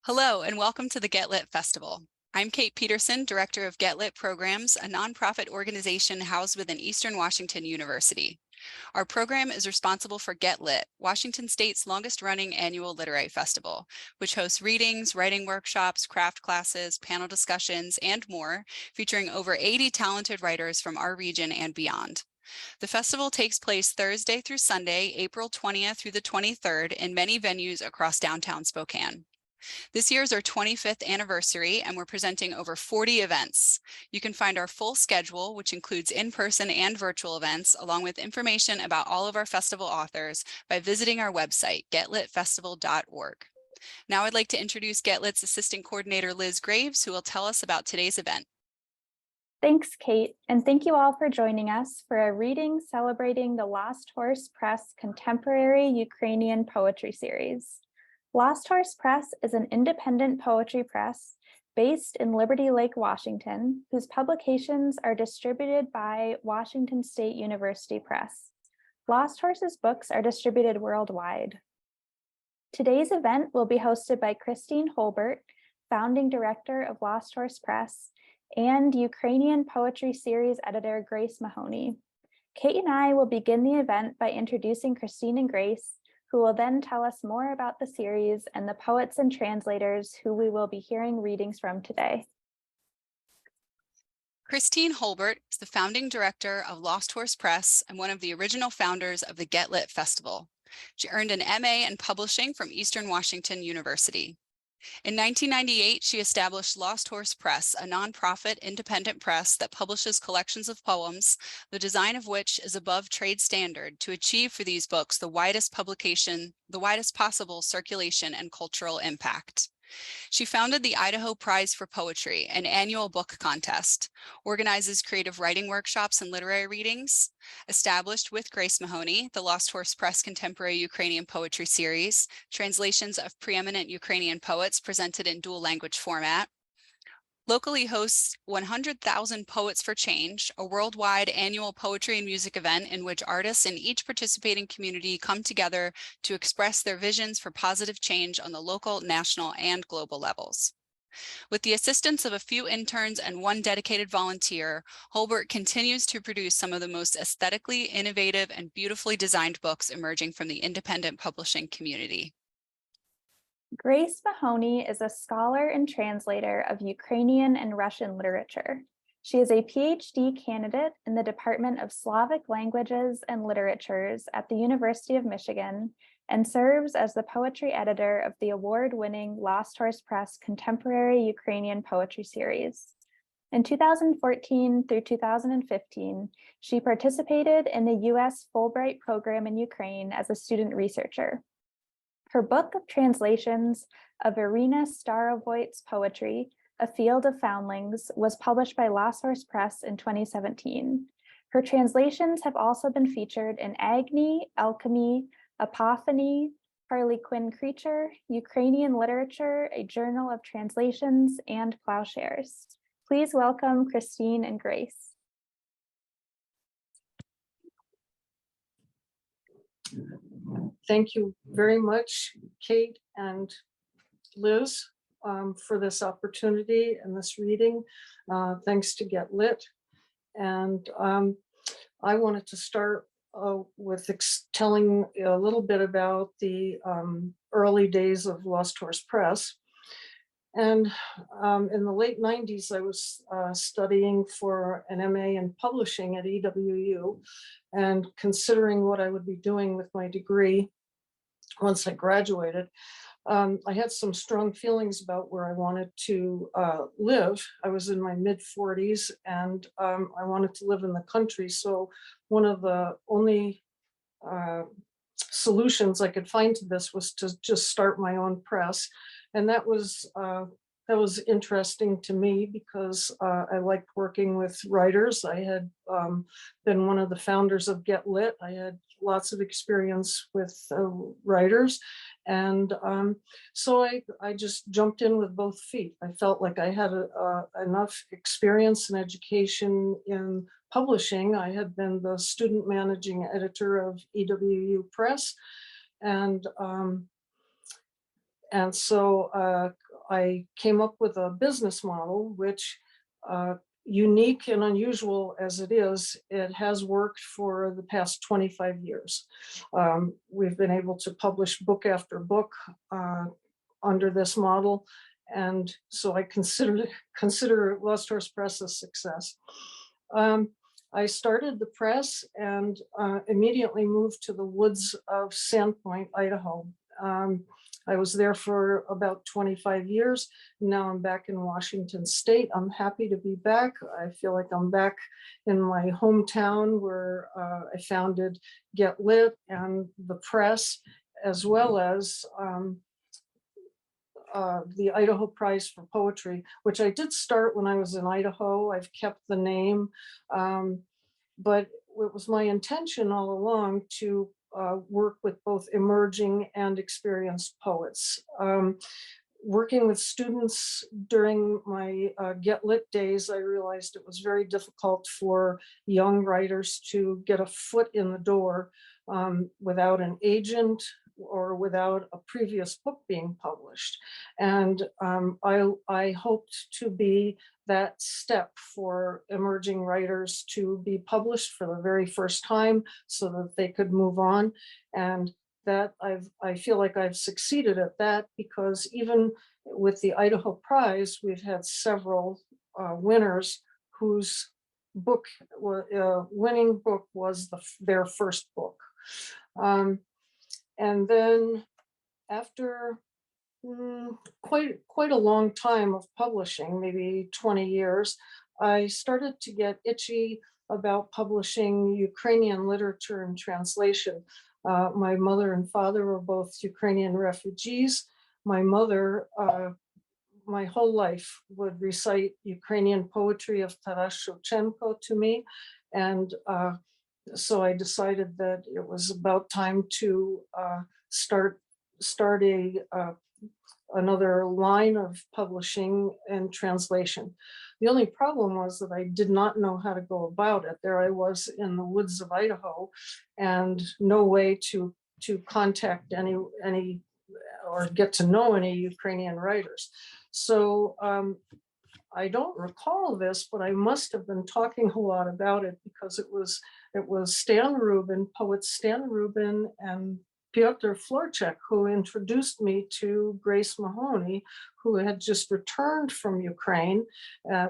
Hello, and welcome to the Get Lit Festival. I'm Kate Peterson, Director of Get Lit Programs, a nonprofit organization housed within Eastern Washington University. Our program is responsible for Get Lit, Washington State's longest-running annual literary festival, which hosts readings, writing workshops, craft classes, panel discussions, and more, featuring over 80 talented writers from our region and beyond. The festival takes place Thursday through Sunday, April 20th through the 23rd, in many venues across downtown Spokane. This year is our 25th anniversary, and we're presenting over 40 events. You can find our full schedule, which includes in-person and virtual events, along with information about all of our festival authors by visiting our website, getlitfestival.org. Now I'd like to introduce Get Lit's Assistant Coordinator, Liz Graves, who will tell us about today's event. Thanks, Kate, and thank you all for joining us for a reading celebrating the Lost Horse Press Contemporary Ukrainian Poetry Series. Lost Horse Press is an independent poetry press based in Liberty Lake, Washington, whose publications are distributed by Washington State University Press. Lost Horse's books are distributed worldwide. Today's event will be hosted by Christine Holbert, founding director of Lost Horse Press, and Ukrainian Poetry Series editor Grace Mahoney. Kate and I will begin the event by introducing Christine and Grace, who will then tell us more about the series and the poets and translators who we will be hearing readings from today. Christine Holbert is the founding director of Lost Horse Press and one of the original founders of the Get Lit Festival. She earned an MA in publishing from Eastern Washington University. In 1998, she established Lost Horse Press, a nonprofit independent press that publishes collections of poems, the design of which is above trade standard to achieve for these books the widest possible circulation and cultural impact. She founded the Idaho Prize for Poetry, an annual book contest, organizes creative writing workshops and literary readings, established with Grace Mahoney, the Lost Horse Press Contemporary Ukrainian Poetry Series, translations of preeminent Ukrainian poets presented in dual language format, locally hosts 100,000 Poets for Change, a worldwide annual poetry and music event in which artists in each participating community come together to express their visions for positive change on the local, national, and global levels. With the assistance of a few interns and one dedicated volunteer, Holbert continues to produce some of the most aesthetically innovative and beautifully designed books emerging from the independent publishing community. Grace Mahoney is a scholar and translator of Ukrainian and Russian literature. She is a PhD candidate in the Department of Slavic Languages and Literatures at the University of Michigan and serves as the poetry editor of the award-winning Lost Horse Press Contemporary Ukrainian Poetry Series. In 2014 through 2015, she participated in the U.S. Fulbright program in Ukraine as a student researcher. Her book of translations of Irina Starovoit's poetry, A Field of Foundlings, was published by Lost Horse Press in 2017. Her translations have also been featured in Agni, Alchemy, Apophany, Harlequin Creature, Ukrainian Literature, a Journal of Translations, and Plowshares. Please welcome Christine and Grace. Thank you very much, Kate and Liz, for this opportunity and this reading. Thanks to Get Lit. And I wanted to start with telling a little bit about the early days of Lost Horse Press. And in the late 90s, I was studying for an MA in publishing at EWU and considering what I would be doing with my degree once I graduated. I had some strong feelings about where I wanted to live. I was in my mid-40s and I wanted to live in the country. So one of the only solutions I could find to this was to just start my own press. And that was interesting to me because I liked working with writers. I had been one of the founders of Get Lit. I had lots of experience with writers. And so I just jumped in with both feet. I felt like I had enough experience and education in publishing. I had been the student managing editor of EWU Press. And so I came up with a business model, which unique and unusual as it is, it has worked for the past 25 years. We've been able to publish book after book under this model. And so I consider Lost Horse Press a success. I started the press and immediately moved to the woods of Sandpoint, Idaho. I was there for about 25 years. Now I'm back in Washington State. I'm happy to be back. I feel like I'm back in my hometown where I founded Get Lit and the press, as well as the Idaho Prize for Poetry, which I did start when I was in Idaho. I've kept the name, but it was my intention all along to work with both emerging and experienced poets. Working with students during my Get Lit days, I realized it was very difficult for young writers to get a foot in the door without an agent or without a previous book being published. And I hoped to be that step for emerging writers to be published for the very first time so that they could move on. And that I feel like I've succeeded at that, because even with the Idaho Prize, we've had several winners whose winning book was their first book. And then after quite a long time of publishing, maybe 20 years, I started to get itchy about publishing Ukrainian literature and translation. My mother and father were both Ukrainian refugees. My mother, my whole life, would recite Ukrainian poetry of Taras Shevchenko to me. And so I decided that it was about time to start another line of publishing and translation. The only problem was that I did not know how to go about it. There I was in the woods of Idaho, and no way to contact any or get to know any Ukrainian writers. So I don't recall this, but I must have been talking a lot about it, because it was poets Stan Rubin and Pyotr Florchek who introduced me to Grace Mahoney, who had just returned from Ukraine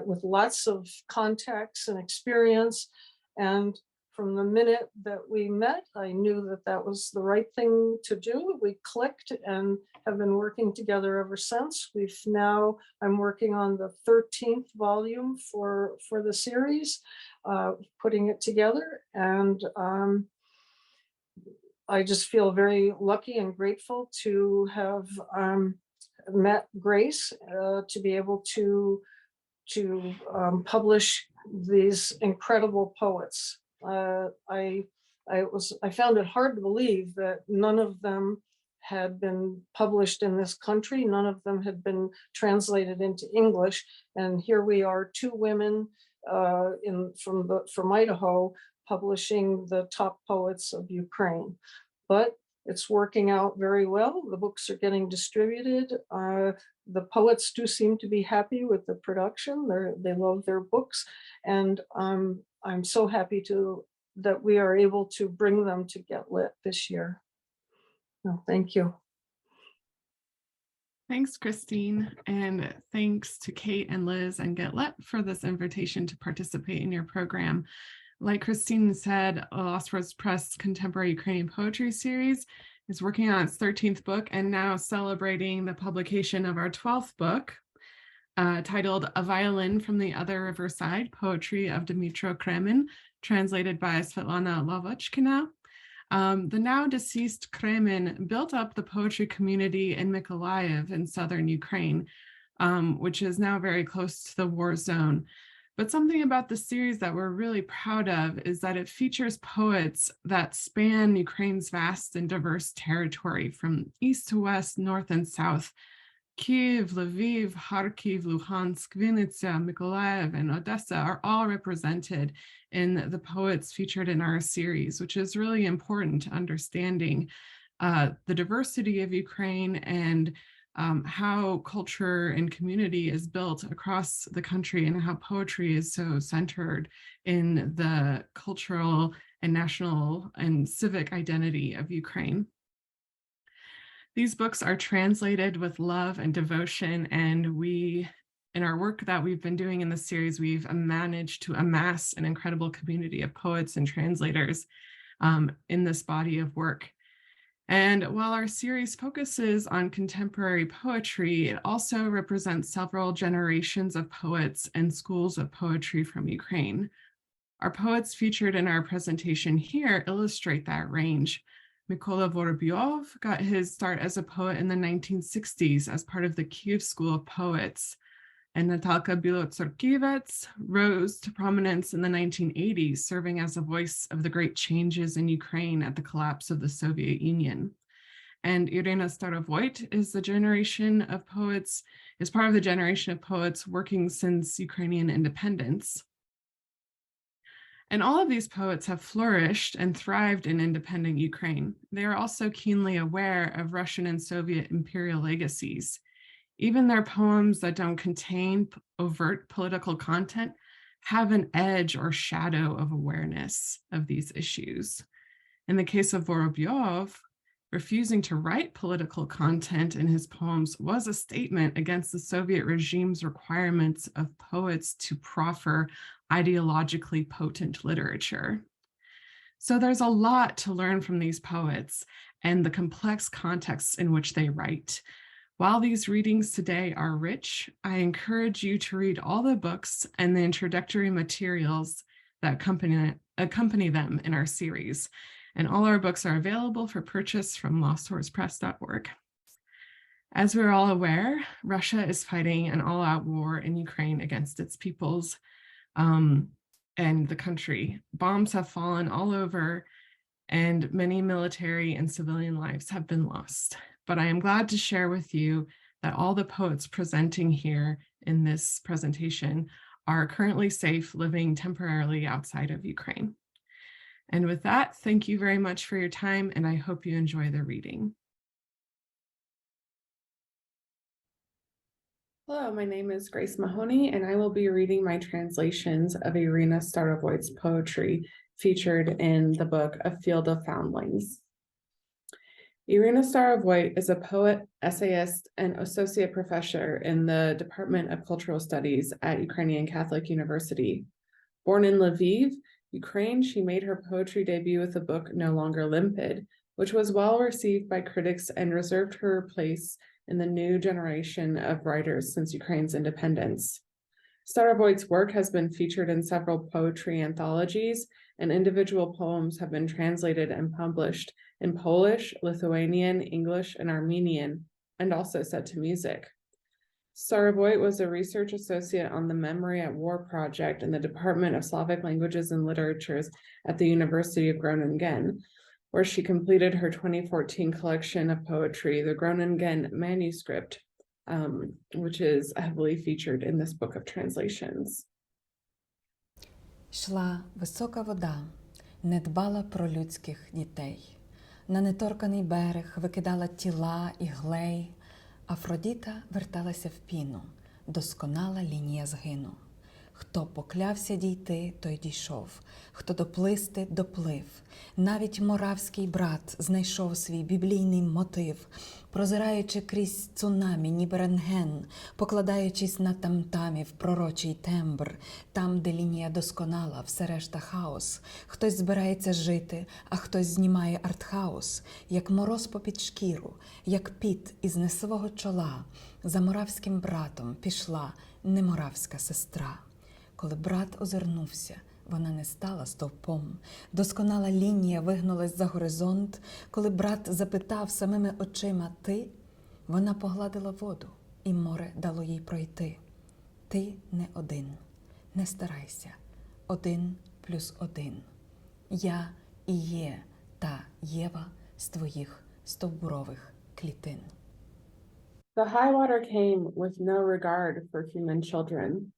with lots of contacts and experience. And from the minute that we met, I knew that that was the right thing to do. We clicked and have been working together ever since. I'm working on the 13th volume for the series, putting it together. And I just feel very lucky and grateful to have met Grace, to be able to publish these incredible poets. I found it hard to believe that none of them had been published in this country. None of them had been translated into English. And here we are, two women from Idaho, publishing the top poets of Ukraine. But it's working out very well. The books are getting distributed. The poets do seem to be happy with the production. They love their books. And I'm so happy that we are able to bring them to Get Lit this year. No, thank you. Thanks, Christine. And thanks to Kate and Liz and Get Lit for this invitation to participate in your program. Like Christine said, Lost Horse Press Contemporary Ukrainian Poetry Series is working on its 13th book and now celebrating the publication of our 12th book, titled A Violin from the Other Riverside, Poetry of Dmytro Kremin, translated by Svetlana Lovochkina. The now deceased Kremin built up the poetry community in Mykolaiv in southern Ukraine, which is now very close to the war zone. But something about the series that we're really proud of is that it features poets that span Ukraine's vast and diverse territory from east to west, north and south. Kyiv, Lviv, Kharkiv, Luhansk, Vinnytsia, Mykolaiv, and Odessa are all represented in the poets featured in our series, which is really important to understanding the diversity of Ukraine and how culture and community is built across the country and how poetry is so centered in the cultural and national and civic identity of Ukraine. These books are translated with love and devotion, and in our work that we've been doing in this series, we've managed to amass an incredible community of poets and translators in this body of work. And while our series focuses on contemporary poetry, it also represents several generations of poets and schools of poetry from Ukraine. Our poets featured in our presentation here illustrate that range. Mykola Vorobyov got his start as a poet in the 1960s as part of the Kyiv School of Poets, and Natalka Bilotsorkivets rose to prominence in the 1980s, serving as a voice of the great changes in Ukraine at the collapse of the Soviet Union. And Irina Starovoyt is part of the generation of poets working since Ukrainian independence. And all of these poets have flourished and thrived in independent Ukraine. They are also keenly aware of Russian and Soviet imperial legacies. Even their poems that don't contain overt political content have an edge or shadow of awareness of these issues. In the case of Vorobyov, refusing to write political content in his poems was a statement against the Soviet regime's requirements of poets to proffer ideologically potent literature. So there's a lot to learn from these poets and the complex contexts in which they write. While these readings today are rich, I encourage you to read all the books and the introductory materials that accompany them in our series. And all our books are available for purchase from losthorsepress.org. As we're all aware, Russia is fighting an all-out war in Ukraine against its peoples and the country. Bombs have fallen all over, and many military and civilian lives have been lost. But I am glad to share with you that all the poets presenting here in this presentation are currently safe, living temporarily outside of Ukraine. And with that, thank you very much for your time, and I hope you enjoy the reading. Hello, my name is Grace Mahoney, and I will be reading my translations of Irina Starovoyt's poetry featured in the book A Field of Foundlings. Irina Starovoyt is a poet, essayist, and associate professor in the Department of Cultural Studies at Ukrainian Catholic University. Born in Lviv, Ukraine, she made her poetry debut with the book No Longer Limpid, which was well received by critics and reserved her place in the new generation of writers since Ukraine's independence. Starovoyt's work has been featured in several poetry anthologies, and individual poems have been translated and published in Polish, Lithuanian, English, and Armenian, and also set to music. Starovoyt was a research associate on the Memory at War project in the Department of Slavic Languages and Literatures at the University of Groningen, where she completed her 2014 collection of poetry, the Groningen manuscript, which is heavily featured in this book of translations. Шла висока вода, не дбала про людських дітей. На неторканий берег викидала тіла і глей. Афродіта верталася в піну, досконала лінія згину. Хто поклявся дійти, той дійшов, хто доплисти, доплив. Навіть моравський брат знайшов свій біблійний мотив, прозираючи крізь цунамі, ніби рентген, покладаючись на тамтамів пророчий тембр, там, де лінія досконала, все решта хаос. Хтось збирається жити, а хтось знімає артхаус, як мороз попід шкіру, як піт із несового чола. За моравським братом пішла неморавська сестра. Коли брат озирнувся, вона не стала стовпом. Досконала лінія вигнулась за горизонт. Коли брат запитав самими очима «ти?», вона погладила воду, і море дало їй пройти. Ти не один, не старайся, 1+1. Я і є та Єва з твоїх стовбурових клітин. The high water came with no regard for human children.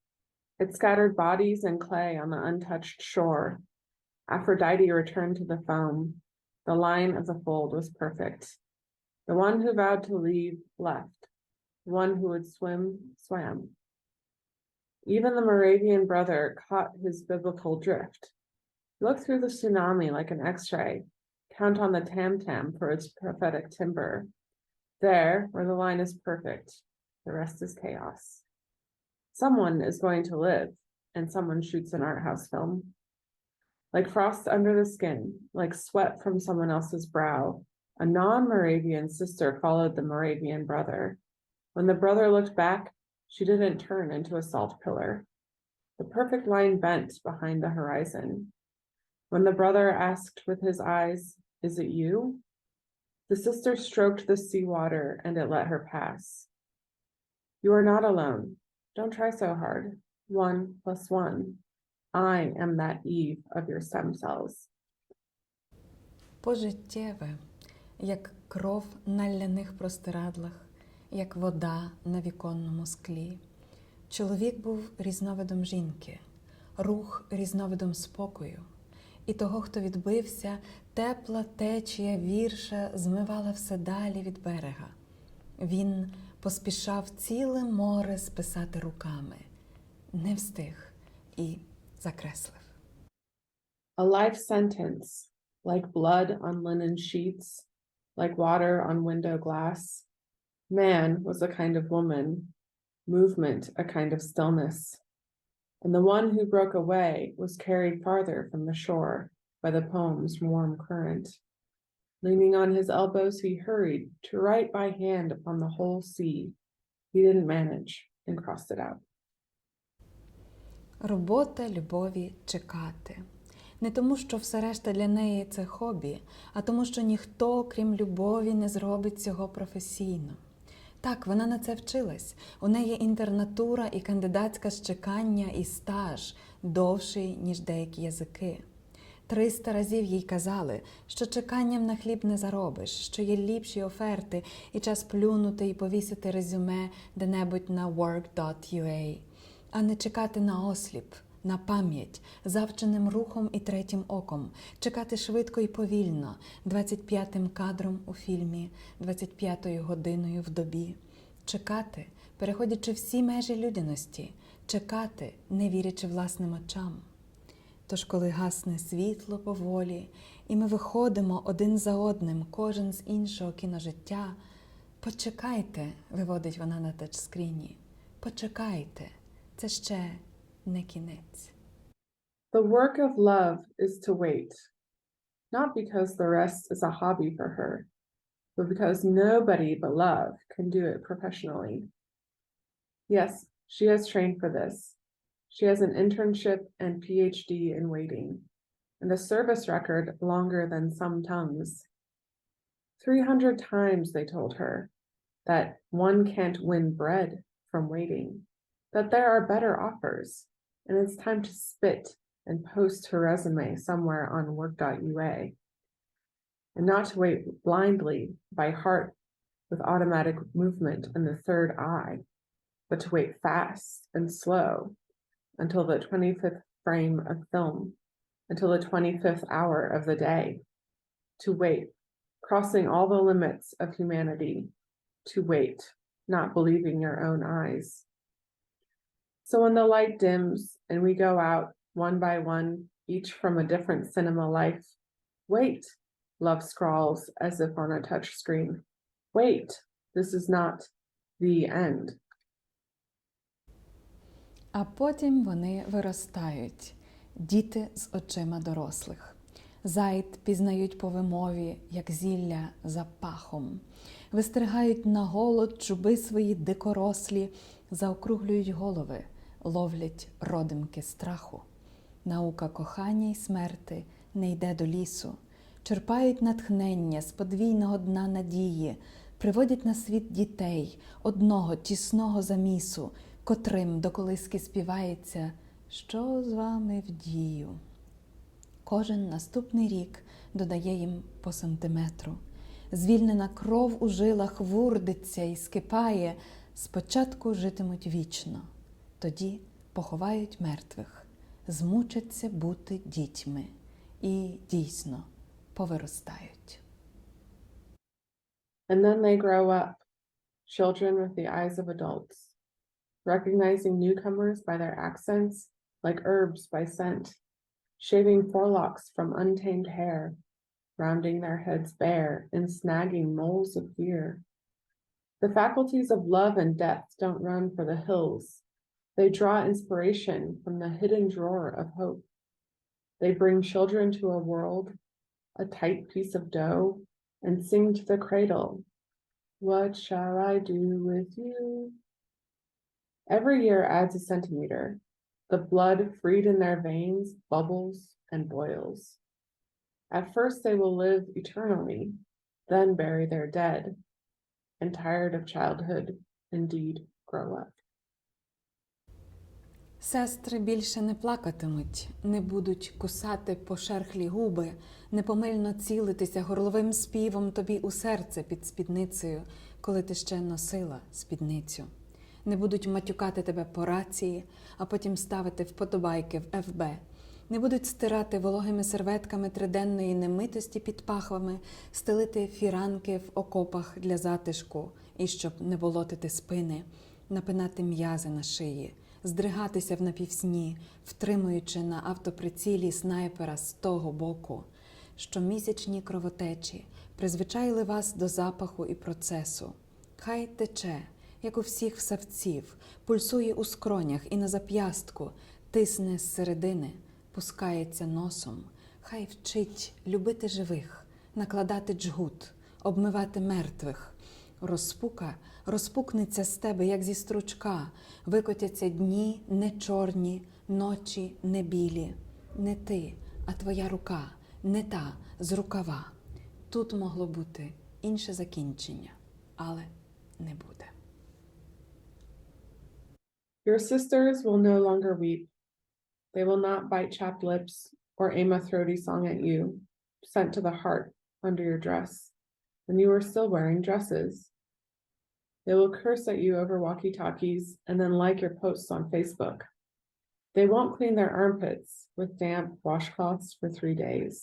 It scattered bodies and clay on the untouched shore. Aphrodite returned to the foam. The line of the fold was perfect. The one who vowed to leave left. one who would swim, swam. Even the Moravian brother caught his biblical drift. Look through the tsunami like an X-ray. Count on the tam-tam for its prophetic timbre. There, where the line is perfect, the rest is chaos. Someone is going to live, and someone shoots an art house film. Like frost under the skin, like sweat from someone else's brow, a non-Moravian sister followed the Moravian brother. When the brother looked back, she didn't turn into a salt pillar. The perfect line bent behind the horizon. When the brother asked with his eyes, "Is it you?" the sister stroked the seawater and it let her pass. You are not alone. Don't try so hard. 1 + 1. I am that Eve of your stem cells. Пожиттєве, як кров на ляних простирадлах, як вода на віконному склі. Чоловік був різновидом жінки, рух різновидом спокою. І того, хто відбився, тепла течія вірша змивала все далі від берега. Він поспішав ціле море списати руками. Не встиг і закреслив. A life sentence, like blood on linen sheets, like water on window glass. Man was a kind of woman, movement a kind of stillness. And the one who broke away was carried farther from the shore by the poem's warm current. Leaning on his elbows, he hurried to write by hand upon the whole sea. He didn't manage and crossed it out. Робота любові чекати. Не тому, що все решта для неї – це хобі, а тому, що ніхто, крім любові, не зробить цього професійно. Так, вона на це вчилась. У неї інтернатура і кандидатська з чекання і стаж довший, ніж деякі язики. 300 разів їй казали, що чеканням на хліб не заробиш, що є ліпші оферти і час плюнути і повісити резюме де-небудь на work.ua, а не чекати на осліп, на пам'ять, завченим рухом і третім оком, чекати швидко і повільно, 25-м кадром у фільмі, 25-ю годиною в добі. Чекати, переходячи всі межі людяності, чекати, не вірячи власним очам. Тож, коли гасне світло поволі, і ми виходимо один за одним, кожен з іншого кіножиття, почекайте, виводить вона на тачскріні, почекайте, це ще не кінець. The work of love is to wait, not because the rest is a hobby for her, but because nobody but love can do it professionally. Yes, she has trained for this. She has an internship and PhD in waiting, and a service record longer than some tongues. 300 times they told her that one can't win bread from waiting, that there are better offers, and it's time to spit and post her resume somewhere on work.ua, and not to wait blindly by heart with automatic movement in the third eye, but to wait fast and slow until the 25th frame of film, until the 25th hour of the day, to wait, crossing all the limits of humanity, to wait, not believing your own eyes. So when the light dims and we go out one by one, each from a different cinema life, wait, love scrawls as if on a touch screen. Wait, this is not the end. А потім вони виростають, діти з очима дорослих. Зайд пізнають по вимові, як зілля за пахом. Вистригають на голод чуби свої дикорослі, заокруглюють голови, ловлять родимки страху. Наука кохання й смерти не йде до лісу. Черпають натхнення з подвійного дна надії, приводять на світ дітей, одного тісного замісу, котрим до колиски співається «Що з вами вдію?». Кожен наступний рік додає їм по сантиметру. Звільнена кров у жилах вурдиться і скипає, спочатку житимуть вічно, тоді поховають мертвих, змучаться бути дітьми і дійсно повиростають. And then they grow up, children with the eyes of adults, recognizing newcomers by their accents, like herbs by scent, shaving forelocks from untamed hair, rounding their heads bare and snagging moles of fear. The faculties of love and death don't run for the hills. They draw inspiration from the hidden drawer of hope. They bring children to a world, a tight piece of dough, and sing to the cradle, "What shall I do with you?" Every year adds a centimeter. The blood freed in their veins bubbles and boils. At first they will live eternally, then bury their dead, and tired of childhood, indeed grow up. Сестри більше не плакатимуть, не будуть кусати пошерхлі губи, непомильно цілитися горловим співом тобі у серце під спідницею, коли ти ще носила спідницю. Не будуть матюкати тебе по рації, а потім ставити вподобайки в ФБ. Не будуть стирати вологими серветками триденної немитості під пахвами, стелити фіранки в окопах для затишку і щоб не болотити спини, напинати м'язи на шиї, здригатися в напівсні, втримуючи на автоприцілі снайпера з того боку. Щомісячні кровотечі призвичайли вас до запаху і процесу. Хай тече, як у всіх всавців, пульсує у скронях і на зап'ястку, тисне зсередини, пускається носом. Хай вчить любити живих, накладати джгут, обмивати мертвих. Розпука розпукнеться з тебе, як зі стручка, викотяться дні не чорні, ночі не білі. Не ти, а твоя рука, не та з рукава. Тут могло бути інше закінчення, але не буде. Your sisters will no longer weep. They will not bite chapped lips or aim a throaty song at you, sent to the heart under your dress, when you were still wearing dresses. They will curse at you over walkie-talkies and then like your posts on Facebook. They won't clean their armpits with damp washcloths for 3 days.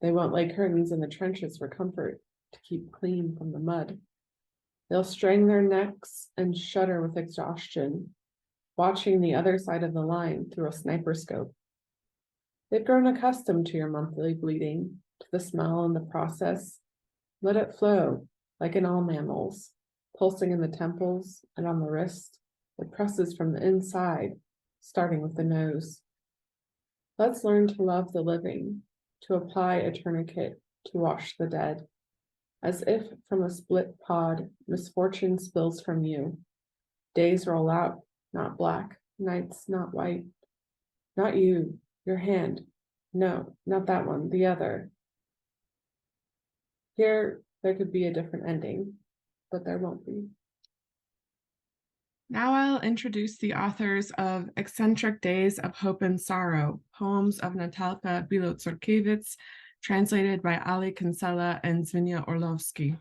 They won't lay curtains in the trenches for comfort to keep clean from the mud. They'll strain their necks and shudder with exhaustion, watching the other side of the line through a sniper scope. They've grown accustomed to your monthly bleeding, to the smell and the process. Let it flow, like in all mammals, pulsing in the temples and on the wrist. It presses from the inside, starting with the nose. Let's learn to love the living, to apply a tourniquet to wash the dead. As if from a split pod, misfortune spills from you. Days roll out, not black, nights not white. Not you, your hand. No, not that one, the other. Here, there could be a different ending, but there won't be. Now I'll introduce the authors of Eccentric Days of Hope and Sorrow, poems of Natalka Bilotzorkiewicz, translated by Ali Kinsella and Zvinia Orlovsky.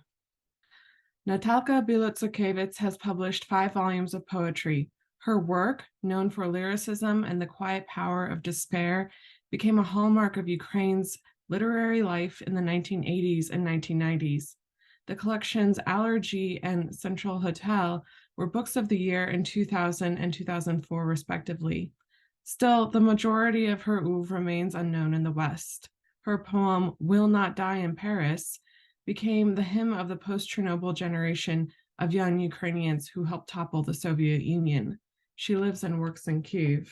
Natalka Bilotzorkiewicz has published 5 volumes of poetry. Her work, known for lyricism and the quiet power of despair, became a hallmark of Ukraine's literary life in the 1980s and 1990s. The collections Allergy and Central Hotel were books of the year in 2000 and 2004, respectively. Still, the majority of her oeuvre remains unknown in the West. Her poem, Will Not Die in Paris, became the hymn of the post-Chernobyl generation of young Ukrainians who helped topple the Soviet Union. She lives and works in Kyiv.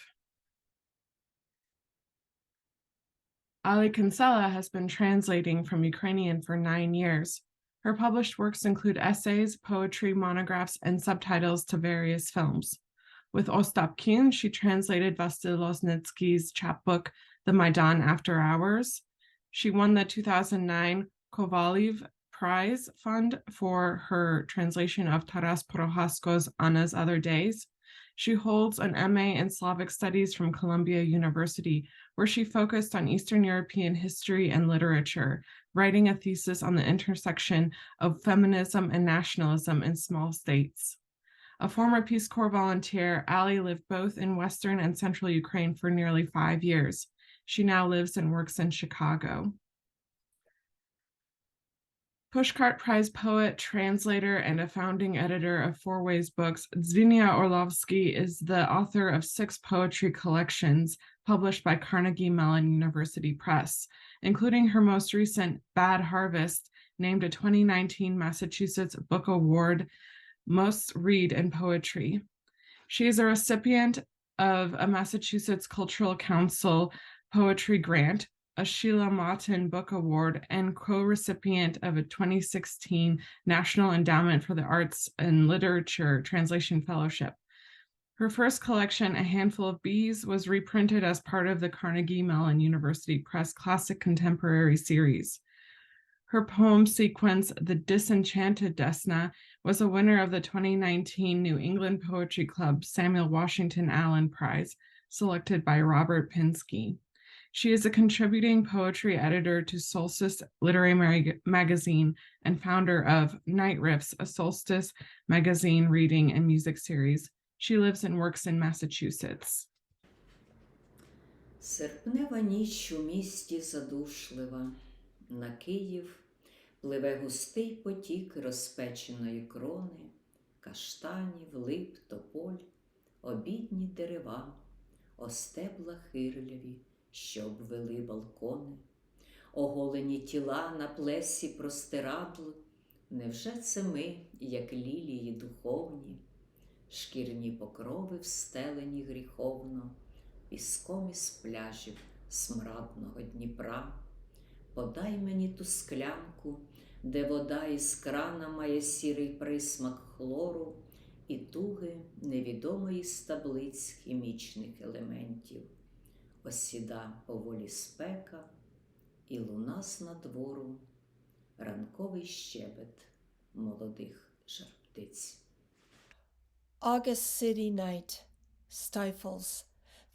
Ali Kinsella has been translating from Ukrainian for 9 years. Her published works include essays, poetry, monographs, and subtitles to various films. With Ostap Kin, she translated Vasyl Loznitsky's chapbook, The Maidan After Hours. She won the 2009 Kovalev Prize Fund for her translation of Taras Prohasko's Anna's Other Days. She holds an MA in Slavic Studies from Columbia University, where she focused on Eastern European history and literature, writing a thesis on the intersection of feminism and nationalism in small states. A former Peace Corps volunteer, Ali lived both in Western and Central Ukraine for nearly 5 years. She now lives and works in Chicago. Pushcart Prize poet, translator, and a founding editor of Four Ways Books, Zvinia Orlovsky is the author of 6 poetry collections published by Carnegie Mellon University Press, including her most recent Bad Harvest, named a 2019 Massachusetts Book Award Most Read in Poetry. She is a recipient of a Massachusetts Cultural Council Poetry Grant, a Sheila Motton Book Award, and co-recipient of a 2016 National Endowment for the Arts and Literature Translation Fellowship. Her first collection, A Handful of Bees, was reprinted as part of the Carnegie Mellon University Press Classic Contemporary series. Her poem sequence, The Disenchanted Desna, was a winner of the 2019 New England Poetry Club Samuel Washington Allen Prize, selected by Robert Pinsky. She is a contributing poetry editor to Solstice Literary Magazine and founder of Night Riffs, a Solstice magazine reading and music series. She lives and works in Massachusetts. Серпнева ніч у місті задушлива, на Київ пливе густий потік розпеченої крони, каштанів, лип, тополь, обідні дерева, о стебла хирляві, що обвели балкони, оголені тіла на плесі простирадл. Невже це ми, як лілії духовні, шкірні покрови встелені гріховно, піском із пляжів смрадного Дніпра? Подай мені ту склянку, де вода із крана має сірий присмак хлору і туги невідомої з таблиць хімічних елементів. Осіда поволі спека, і луна з надвору, ранковий щебет молодих жар-птиць. August city night stifles.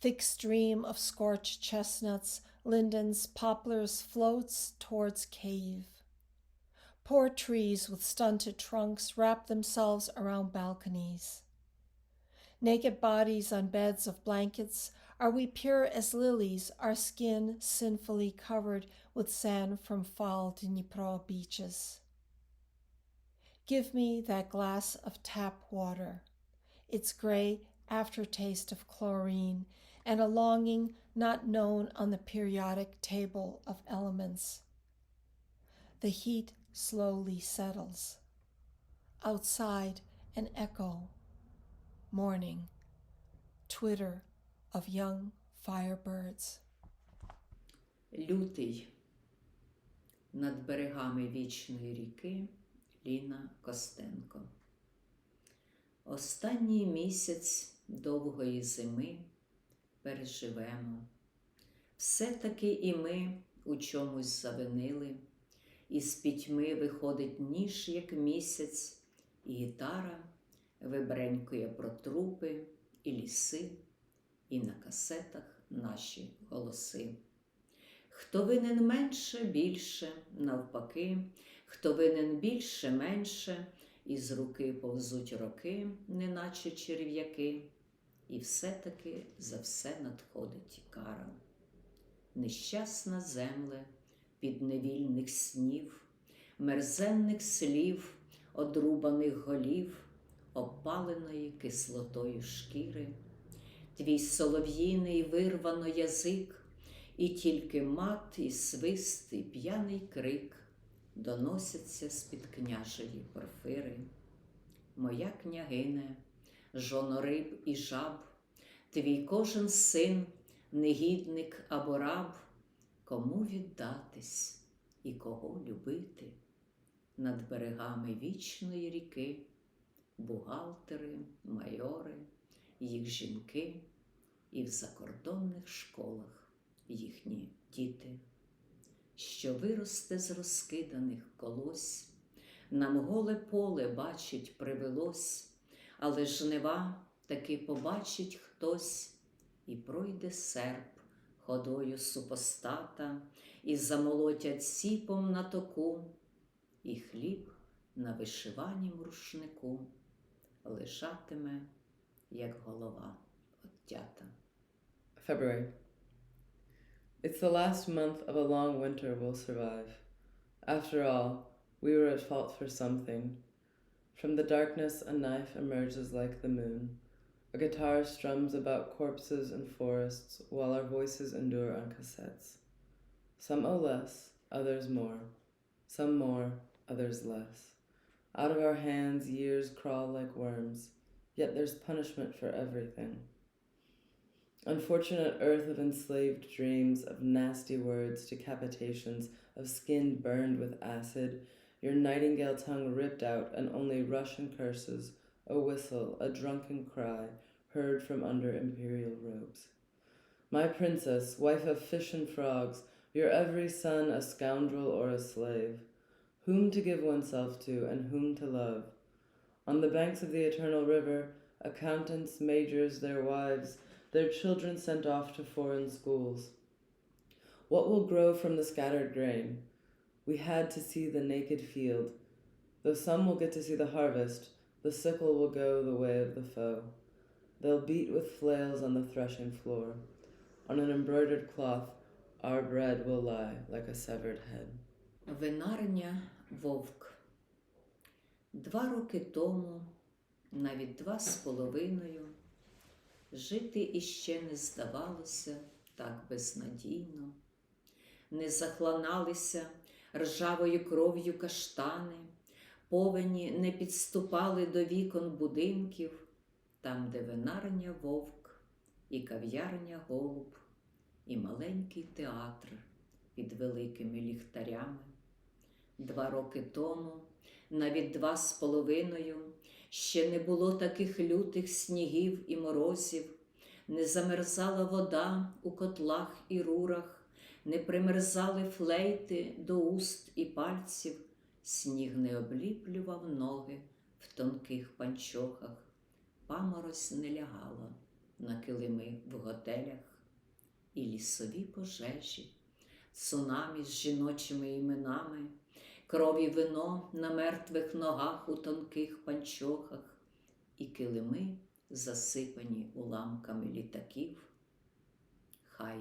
Thick stream of scorched chestnuts, lindens, poplars floats towards cave. Poor trees with stunted trunks wrap themselves around balconies. Naked bodies on beds of blankets, are we pure as lilies, our skin sinfully covered with sand from foul Dnipro beaches? Give me that glass of tap water, its gray aftertaste of chlorine, and a longing not known on the periodic table of elements. The heat slowly settles. Outside, an echo, morning, twitter of young firebirds. Лютий. Над берегами вічної ріки Ліна Костенко. Останній місяць довгої зими переживемо. Все-таки і ми у чомусь завинили, і з пітьми виходить ніж, як місяць, і гітара вибренькує про трупи і ліси, і на касетах наші голоси. Хто винен менше, більше, навпаки, хто винен більше, менше, із руки повзуть роки, неначе черв'яки, і все-таки за все надходить кара. Нещасна земле підневільних снів, мерзенних слів, одрубаних голів, опаленої кислотою шкіри, твій солов'їний вирвано язик, і тільки мат, і свист, і п'яний крик доносяться з-під княжої порфири. Моя княгине, жоно риб і жаб, твій кожен син, негідник або раб, кому віддатись і кого любити? Над берегами вічної ріки бухгалтери, майори, їх жінки, і в закордонних школах їхні діти. Що виросте з розкиданих колось, нам голе поле бачить привелось, але жнива таки побачить хтось, і пройде серп ходою супостата, і замолотять сіпом на току, і хліб на вишиванім рушнику лежатиме, як голова оттята. February. It's the last month of a long winter we'll survive. After all, We were at fault for something. From the darkness, a knife emerges like the moon. A guitar strums about corpses and forests while our voices endure on cassettes. Some owe less, others more. Some more, others less. Out of our hands, years crawl like worms, yet there's punishment for everything. Unfortunate earth of enslaved dreams, of nasty words, decapitations, of skin burned with acid, your nightingale tongue ripped out and only Russian curses, a whistle, a drunken cry, heard from under imperial robes. My princess, wife of fish and frogs, your every son a scoundrel or a slave, whom to give oneself to and whom to love. On the banks of the eternal river, accountants, majors, their wives, their children sent off to foreign schools. What will grow from the scattered grain? We had to see the naked field. Though some will get to see the harvest, the sickle will go the way of the foe. They'll beat with flails on the threshing floor. On an embroidered cloth, our bread will lie like a severed head. Винарня вовк. 2 роки тому, навіть 2,5, жити іще не здавалося так безнадійно. Не захланалися ржавою кров'ю каштани, повені не підступали до вікон будинків, там, де винарня вовк, і кав'ярня голуб, і маленький театр під великими ліхтарями. 2 роки тому, навіть 2,5, ще не було таких лютих снігів і морозів, не замерзала вода у котлах і рурах, не примерзали флейти до уст і пальців, сніг не обліплював ноги в тонких панчохах, паморозь не лягала на килими в готелях, і лісові пожежі, цунамі з жіночими іменами, кров і вино на мертвих ногах у тонких панчохах, і килими, засипані уламками літаків. Хай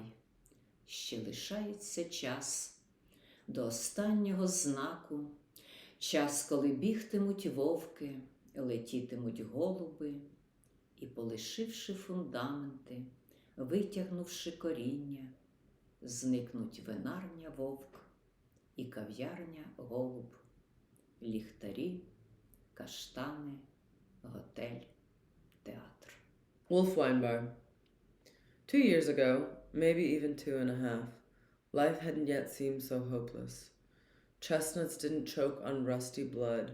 ще лишається час до останнього знаку, час, коли бігтимуть вовки, летітимуть голуби, і, полишивши фундаменти, витягнувши коріння, зникнуть винарня вовк і кав'ярня голуб, ліхтарі, каштани, готель, театр. Wolf Wine Bar. 2 years ago, maybe even 2.5, life hadn't yet seemed so hopeless. Chestnuts didn't choke on rusty blood.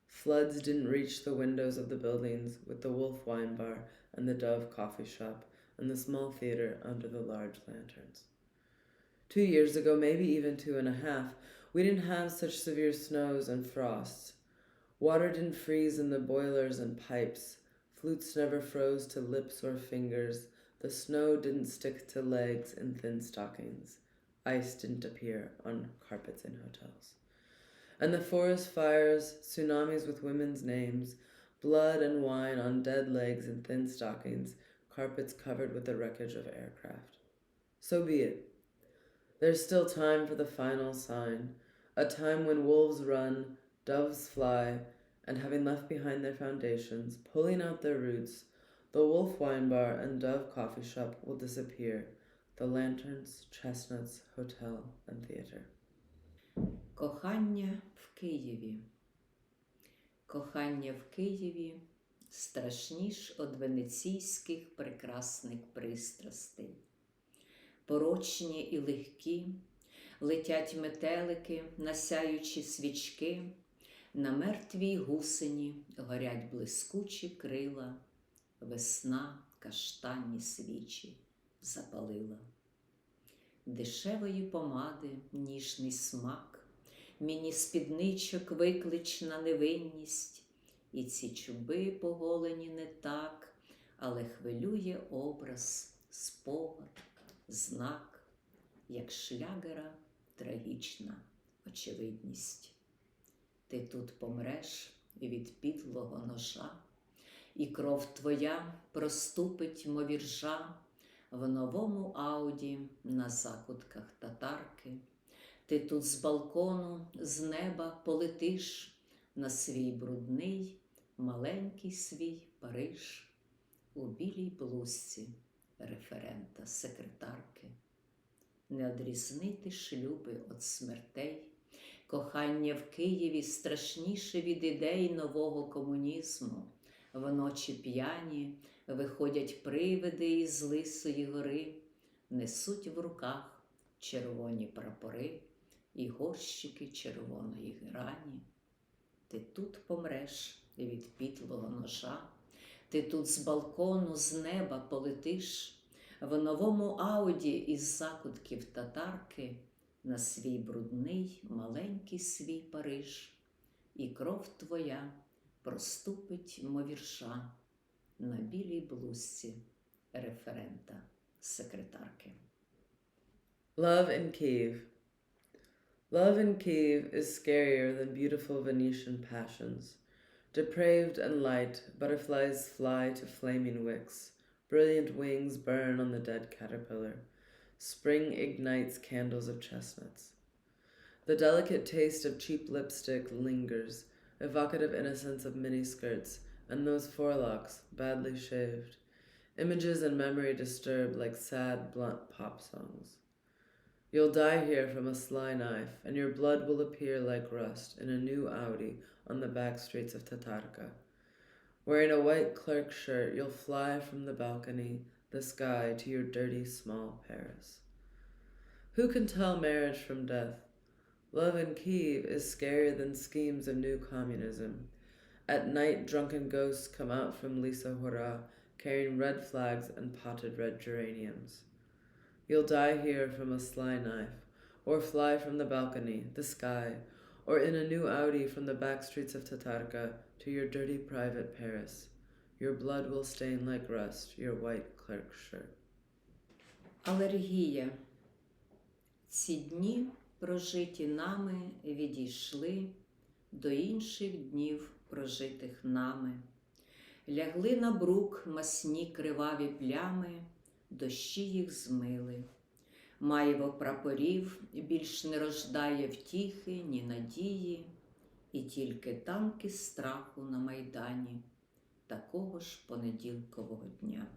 Floods didn't reach the windows of the buildings with the Wolf Wine Bar and the Dove Coffee Shop and the small theater under the large lanterns. 2 years ago, maybe even 2.5, we didn't have such severe snows and frosts. Water didn't freeze in the boilers and pipes. Flutes never froze to lips or fingers. The snow didn't stick to legs in thin stockings. Ice didn't appear on carpets in hotels. And the forest fires, tsunamis with women's names, blood and wine on dead legs in thin stockings, carpets covered with the wreckage of aircraft. So be it. There's still time for the final sign, a time when wolves run, doves fly, and having left behind their foundations, pulling out their roots, the Wolf Wine Bar and Dove Coffee Shop will disappear, the lanterns, chestnuts, hotel, and theater. Кохання в Києві. Кохання в Києві страшніш од венеційських прекрасних пристрастей. Порочні і легкі, летять метелики, насяючі свічки, на мертвій гусені горять блискучі крила, весна каштанні свічі запалила. Дешевої помади ніжний смак, міні спідничок виклична невинність, і ці чуби поголені не так, але хвилює образ, спогад, знак, як шлягера трагічна очевидність. Ти тут помреш від підлого ножа, і кров твоя проступить, мов іржа, в новому ауді на закутках татарки, Ти тут з балкону, з неба полетиш на свій брудний, маленький свій Париж у білій блузці референта, секретарки. Не одрізнити шлюби від смертей, кохання в Києві страшніше від ідей нового комунізму. Вночі п'яні виходять привиди із Лисої гори, несуть в руках червоні прапори і горщики червоної грані. Ти тут помреш від підлого ножа, ти тут з балкону, з неба полетиш в новому ауді із закутків татарки на свій брудний маленький свій Париж, і кров твоя проступить, мов вірша, на білій блузці референта, секретарки. Love in Kiev. Love in Kiev is scarier than beautiful Venetian passions. Depraved and light, butterflies fly to flaming wicks. Brilliant wings burn on the dead caterpillar. Spring ignites candles of chestnuts. The delicate taste of cheap lipstick lingers, evocative innocence of miniskirts, and those forelocks, badly shaved. Images and memory disturbed like sad, blunt pop songs. You'll die here from a sly knife, and your blood will appear like rust in a new Audi on the back streets of Tatarka. Wearing a white clerk shirt, you'll fly from the balcony, the sky, to your dirty, small Paris. Who can tell marriage from death? Love in Kiev is scarier than schemes of new communism. At night, drunken ghosts come out from Lisa Hora, carrying red flags and potted red geraniums. You'll die here from a sly knife, or fly from the balcony, the sky, or in a new Audi from the back streets of Tatarka to your dirty private Paris. Your blood will stain like rust your white clerk shirt. Алергія. Ці дні, прожиті нами, відійшли до інших днів, прожитих нами. Лягли на брук масні криваві плями, дощі їх змили. Маєво прапорів більш не рождає втіхи, ні надії, і тільки танки страху на Майдані такого ж понеділкового дня.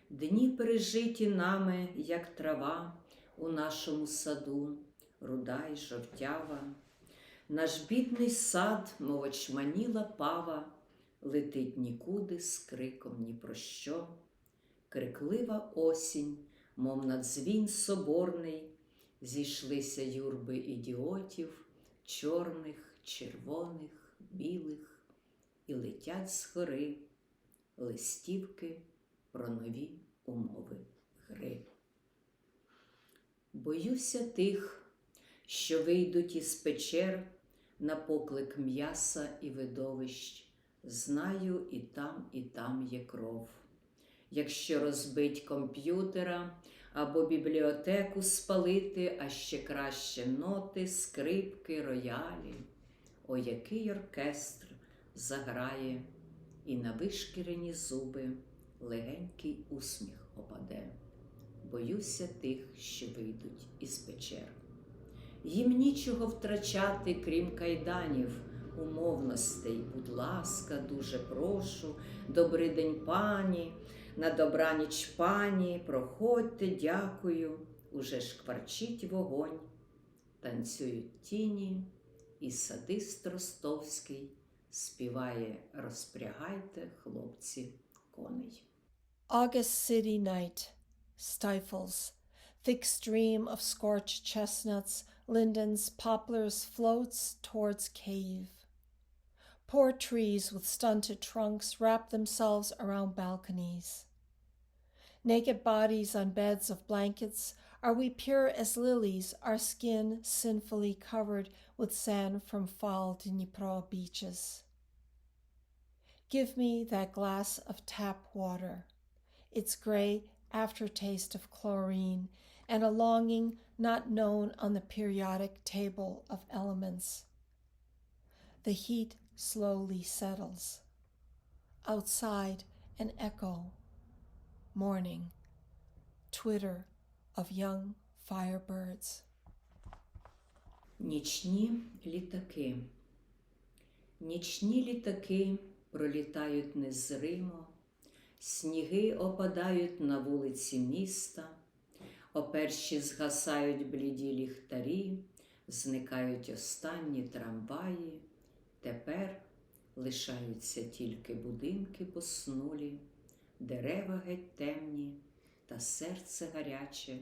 Дні пережиті нами, як трава у нашому саду, руда й жовтява. Наш бідний сад, мов очманіла пава, летить нікуди з криком ні про що. Криклива осінь, мов на дзвін соборний, зійшлися юрби ідіотів, чорних, червоних, білих, і летять з гори листівки про нові умови гри. Боюся тих, що вийдуть із печер на поклик м'яса і видовищ. Знаю, і там є кров. Якщо розбить комп'ютера або бібліотеку спалити, а ще краще ноти, скрипки, роялі, о, який оркестр заграє, і на вишкірені зуби легенький усміх опаде. Боюся тих, що вийдуть із печер. Їм нічого втрачати, крім кайданів, умовностей. Будь ласка, дуже прошу, добрий день, пані, на добраніч, пані, проходьте, дякую. Уже шкварчить вогонь, танцюють тіні, і садист Ростовський співає «Розпрягайте, хлопці, коней». August city night stifles. Thick stream of scorched chestnuts, lindens, poplars floats towards cave. Poor trees with stunted trunks wrap themselves around balconies. Naked bodies on beds of blankets, are we pure as lilies, our skin sinfully covered with sand from foul Dnipro beaches? Give me that glass of tap water, its gray aftertaste of chlorine, and a longing not known on the periodic table of elements. The heat slowly settles. Outside, an echo, morning, twitter of young firebirds. Нічні літаки. Нічні літаки пролітають незримо, сніги опадають на вулиці міста, оперші згасають бліді ліхтарі, зникають останні трамваї, тепер лишаються тільки будинки поснулі, дерева геть темні та серце гаряче,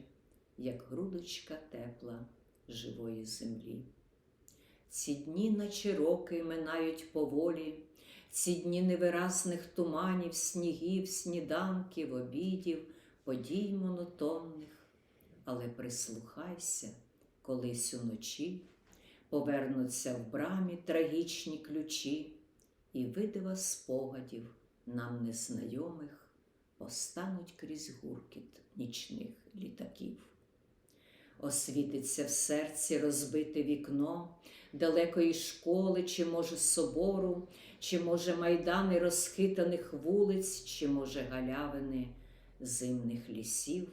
як грудочка тепла живої землі. Ці дні, наче роки, минають поволі, ці дні невиразних туманів, снігів, сніданків, обідів, подій монотонних. Але прислухайся, колись уночі повернуться в брамі трагічні ключі, і видива спогадів нам незнайомих постануть крізь гуркіт нічних літаків. Освітиться в серці розбите вікно далекої школи, чи, може, собору, чи, може, майдани розхитаних вулиць, чи, може, галявини зимних лісів,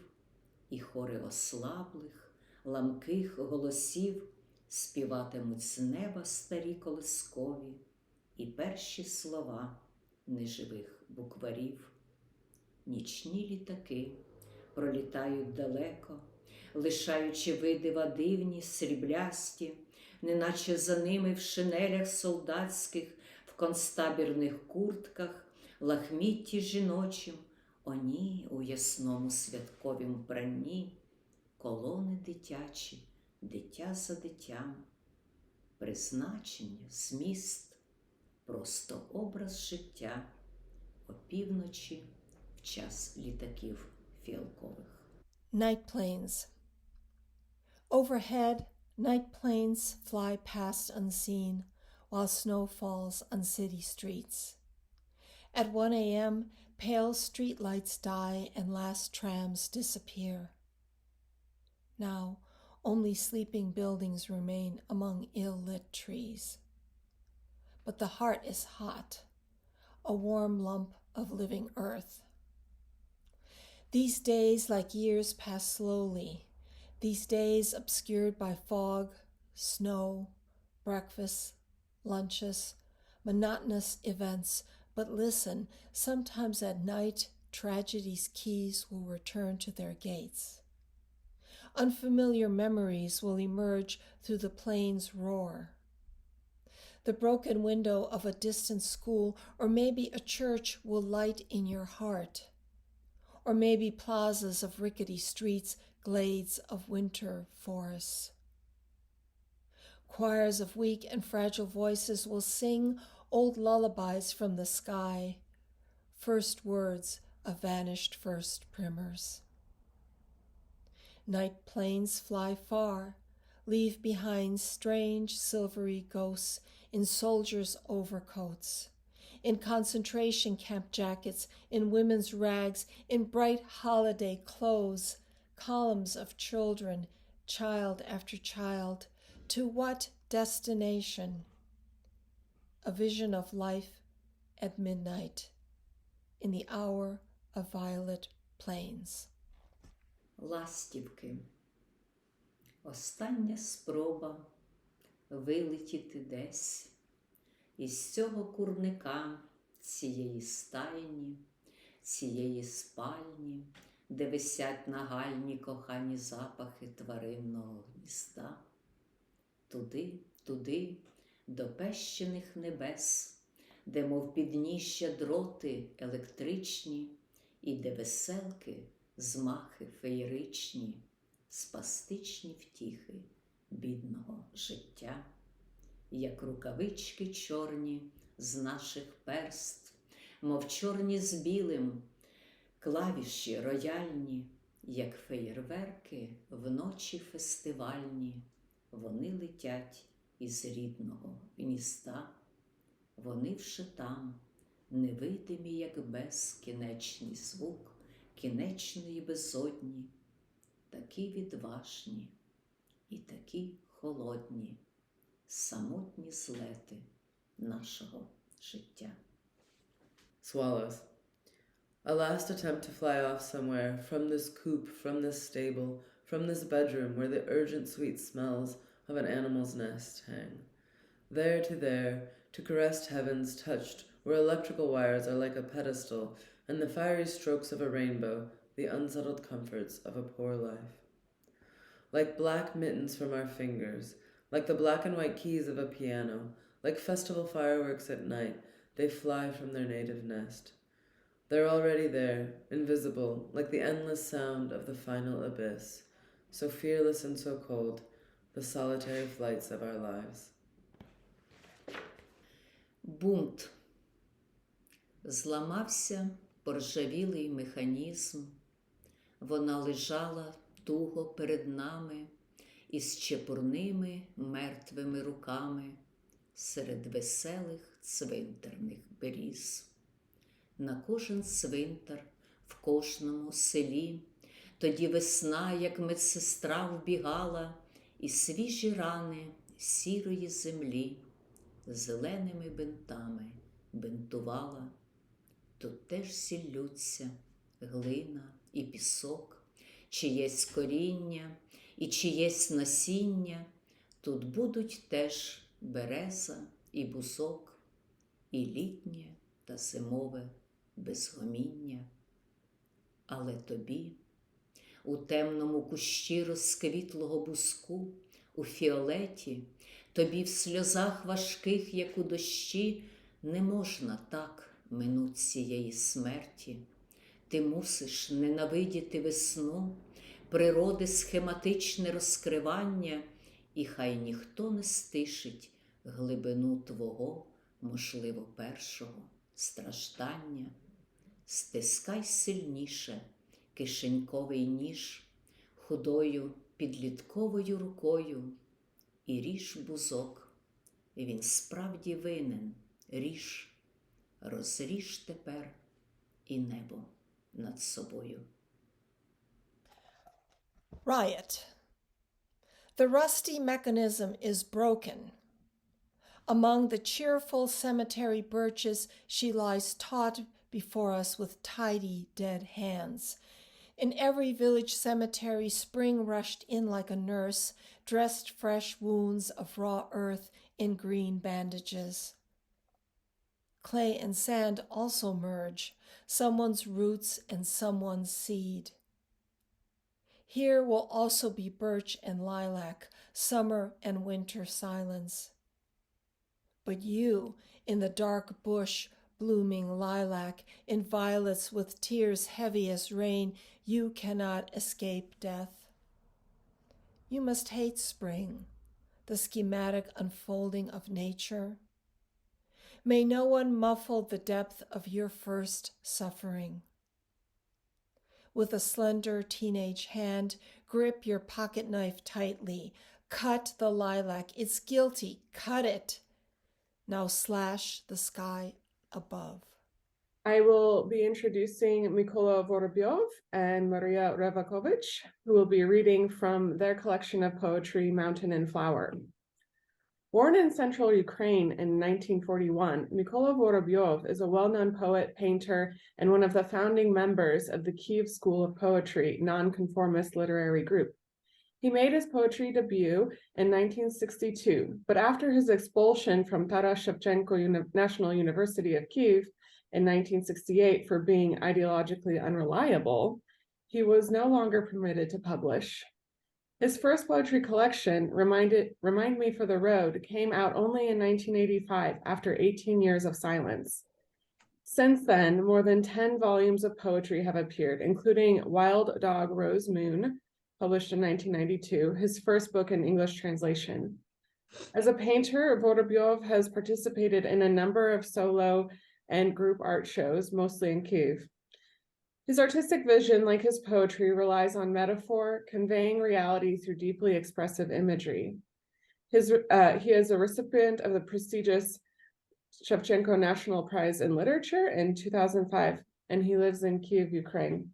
і хори ослаблих, ламких голосів співатимуть з неба старі колискові і перші слова неживих букварів. Нічні літаки пролітають далеко, лишаючи видива дивні, сріблясті, неначе за ними в шинелях солдатських, в концтабірних куртках, лахмітті жіночим, оні у ясному святковім вбранні, колони дитячі, дитя за дитям, призначення, зміст, просто образ життя опівночі в час літаків фіалкових. Night planes. Overhead, night planes fly past unseen while snow falls on city streets. At 1 a.m., pale streetlights die and last trams disappear. Now, only sleeping buildings remain among ill-lit trees. But the heart is hot, a warm lump of living earth. These days, like years, pass slowly, these days obscured by fog, snow, breakfasts, lunches, monotonous events. But listen, sometimes at night, tragedy's keys will return to their gates. Unfamiliar memories will emerge through the plane's roar. The broken window of a distant school, or maybe a church, will light in your heart. Or maybe plazas of rickety streets, glades of winter forests. Choirs of weak and fragile voices will sing old lullabies from the sky, first words of vanished first primers. Night planes fly far, leave behind strange silvery ghosts in soldiers' overcoats, in concentration camp jackets, in women's rags, in bright holiday clothes, columns of children, child after child. To what destination? A vision of life at midnight, in the hour of violet plains. Ластівки. Остання спроба вилетіти десь із цього курника, цієї стайні, цієї спальні, де висять нагальні кохані запахи тваринного гнізда. Туди, туди, до пещених небес, де мов підніжжя дроти електричні, і де веселки, змахи феєричні, спастичні втіхи бідного життя, як рукавички чорні з наших перст, мов чорні з білим, клавіші рояльні, як феєрверки вночі фестивальні, вони летять із рідного гнізда, вони вже там, невидимі, як безкінечний звук кінечної безодні, такі відважні і такі холодні, самотні злети нашого життя. Swallows. A last attempt to fly off somewhere, from this coop, from this stable, from this bedroom where the urgent sweet smells of an animal's nest hang. There, to caressed heavens touched where electrical wires are like a pedestal, and the fiery strokes of a rainbow, the unsettled comforts of a poor life. Like black mittens from our fingers, like the black and white keys of a piano, like festival fireworks at night, they fly from their native nest. They're already there, invisible, like the endless sound of the final abyss, so fearless and so cold, the solitary flights of our lives. Бунт. Зламався поржавілий механізм. Вона лежала туго перед нами із чепурними мертвими руками серед веселих цвинтарних беріз. На кожен цвинтар в кожному селі тоді весна, як медсестра, вбігала, і свіжі рани сірої землі зеленими бинтами бинтувала. Тут теж зіллються глина і пісок, чиєсь коріння і чиєсь насіння. Тут будуть теж береза і бузок, і літнє та зимове безгоміння. Але тобі, у темному кущі розквітлого бузку, у фіолеті, тобі в сльозах важких, як у дощі, не можна так минуть цієї смерті. Ти мусиш ненавидіти весну, природи схематичне розкривання, і хай ніхто не стишить глибину твого, можливо, першого страждання. Стискай сильніше кишеньковий ніж худою підлітковою рукою і ріж бузок. Він справді винен, ріж, розріж тепер і небо над собою. Riot. The rusty mechanism is broken. Among the cheerful cemetery birches, she lies taut before us with tidy, dead hands. In every village cemetery, spring rushed in like a nurse, dressed fresh wounds of raw earth in green bandages. Clay and sand also merge, someone's roots and someone's seed. Here will also be birch and lilac, summer and winter silence. But you, in the dark bush, blooming lilac, in violets with tears heavy as rain, you cannot escape death. You must hate spring, the schematic unfolding of nature. May no one muffle the depth of your first suffering. With a slender teenage hand, grip your pocket knife tightly. Cut the lilac. It's guilty. Cut it. Now slash the sky above. I will be introducing Mykola Vorobyov and Maria Revakovich, who will be reading from their collection of poetry, Mountain and Flower. Born in central Ukraine in 1941, Mykola Vorobyov is a well-known poet, painter, and one of the founding members of the Kyiv School of Poetry nonconformist literary group. He made his poetry debut in 1962, but after his expulsion from Taras Shevchenko National University of Kyiv in 1968 for being ideologically unreliable, he was no longer permitted to publish. His first poetry collection, Remind Me for the Road, came out only in 1985 after 18 years of silence. Since then, more than 10 volumes of poetry have appeared, including Wild Dog Rose Moon, published in 1992, his first book in English translation. As a painter, Vorobyov has participated in a number of solo and group art shows, mostly in Kyiv. His artistic vision, like his poetry, relies on metaphor, conveying reality through deeply expressive imagery. He is a recipient of the prestigious Shevchenko National Prize in Literature in 2005, and he lives in Kyiv, Ukraine.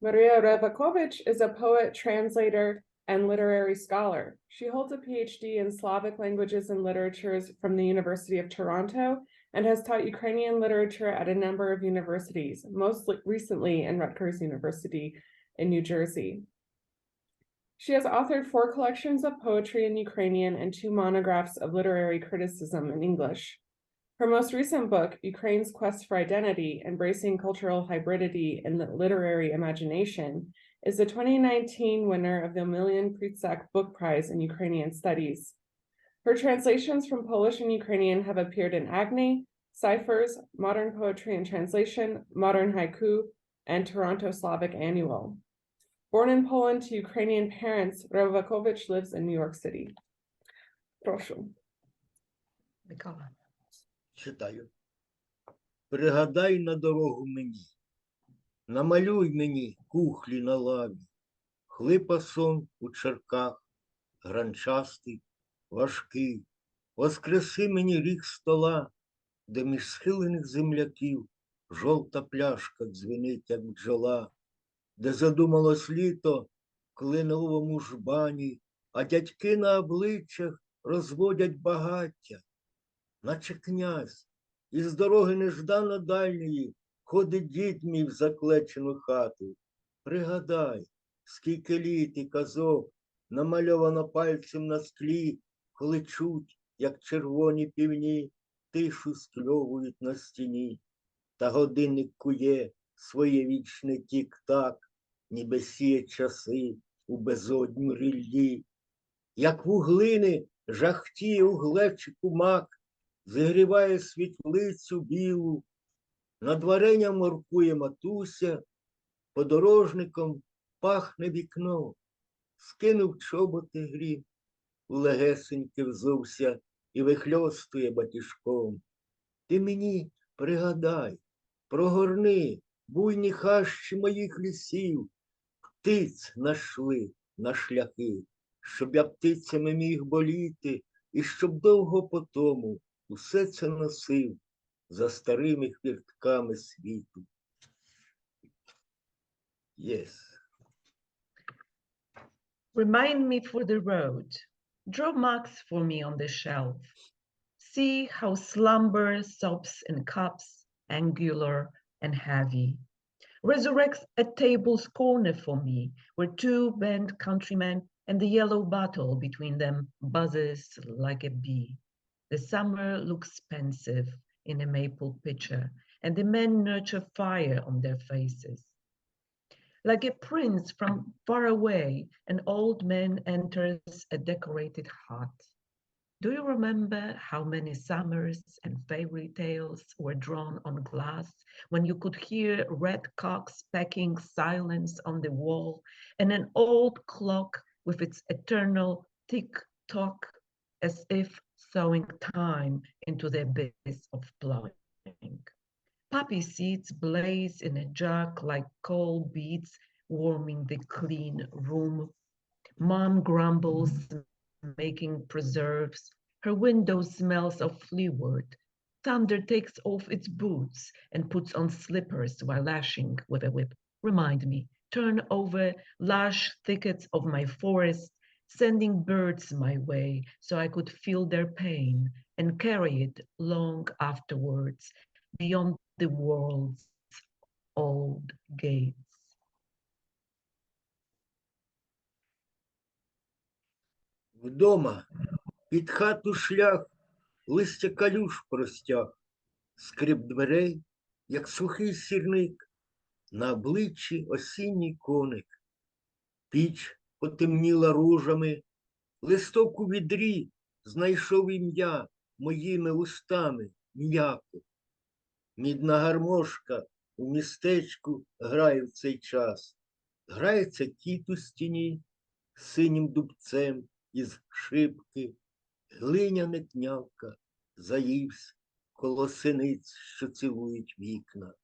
Maria Revakovich is a poet, translator, and literary scholar. She holds a PhD in Slavic languages and literatures from the University of Toronto and has taught Ukrainian literature at a number of universities, most recently in Rutgers University in New Jersey. She has authored 4 collections of poetry in Ukrainian and 2 monographs of literary criticism in English. Her most recent book, Ukraine's Quest for Identity, Embracing Cultural Hybridity in the Literary Imagination, is the 2019 winner of the Emilian Pritsak Book Prize in Ukrainian Studies. Her translations from Polish and Ukrainian have appeared in Agni, Ciphers, Modern Poetry and Translation, Modern Haiku, and Toronto Slavic Annual. Born in Poland to Ukrainian parents, Rovakovich lives in New York City. Прошу. Микола. Читаю. Пригадай на дорогу мені, намалюй мені кухлі на лаві, хлипа сон у черках, гранчастий, важкий, воскреси мені ріг стола, де між схилених земляків жовта пляшка дзвенить, як бджола, де задумалось літо в кленовому жбані, а дядьки на обличчях розводять багаття, наче князь, із дороги неждано дальньої ходить дід мій в заклечену хату. Пригадай, скільки літ і казок намальовано пальцем на склі, коли чуть, як червоні півні, тишу скльовують на стіні. Та годинник кує своє вічне тік-так, ніби сіє часи у безодню ріллі. Як вуглини жахтіє у глечику мак, зігріває світлицю білу, над варенням моркує матуся, подорожником пахне вікно, скинув чоботи грім, у легесеньки взувся і вихльостує батіжком. Ти мені пригадай, прогорни буйні хащі моїх лісів, птиць нашли на шляхи, щоб я птицями міг боліти, і щоб довго по тому усе це носив за старими хвіртками світу. Yes. Remind me for the road. Draw marks for me on the shelf. See how slumber sobs in cups, angular and heavy. Resurrects a table's corner for me, where 2 bent countrymen and the yellow bottle between them buzzes like a bee. The summer looks pensive in a maple pitcher, and the men nurture fire on their faces. Like a prince from far away, an old man enters a decorated hut. Do you remember how many summers and fairy tales were drawn on glass when you could hear red cocks pecking silence on the wall and an old clock with its eternal tick-tock as if sowing time into the abyss of plowing? Poppy seeds blaze in a jug like coal beads warming the clean room. Mom grumbles, making preserves. Her window smells of leeward. Thunder takes off its boots and puts on slippers while lashing with a whip. Remind me, turn over lush thickets of my forest, sending birds my way so I could feel their pain and carry it long afterwards beyond the world's old gates. Вдома під хату шлях листя калюш простяг, скрип дверей, як сухий сірник, на обличчі осінній коник. Піч потемніла ружами, листок у відрі знайшов ім'я моїми устами м'яко. Мідна гармошка у містечку грає в цей час. Грається кіт у стіні синім дубцем із шибки, глиняне тнявка заївсь коло синиць, що цілують вікна.